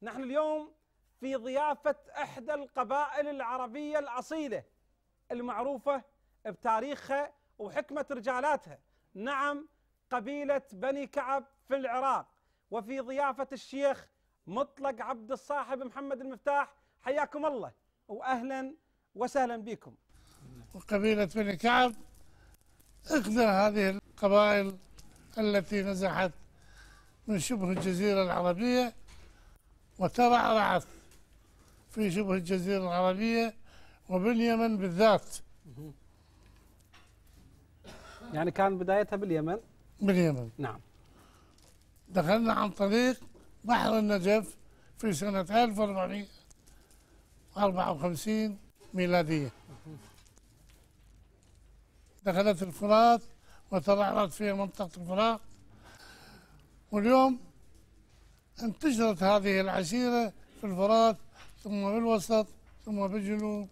نحن اليوم في ضيافة إحدى القبائل العربية الأصيلة المعروفة بتاريخها وحكمة رجالاتها، نعم قبيلة بني كعب في العراق، وفي ضيافة الشيخ مطلق عبد الصاحب محمد المفتاح. حياكم الله وأهلا وسهلا بكم. وقبيلة بني كعب إحدى هذه القبائل التي نزحت من شبه الجزيرة العربية وترعرعت في شبه الجزيرة العربية وباليمن بالذات. يعني كان بدايتها باليمن؟ باليمن، نعم. دخلنا عن طريق بحر النجف في سنة 1454 ميلادية. دخلت الفرات وترعرعت فيها منطقة الفرات، واليوم انتشرت هذه العشيرة في الفرات ثم بالوسط ثم بالجنوب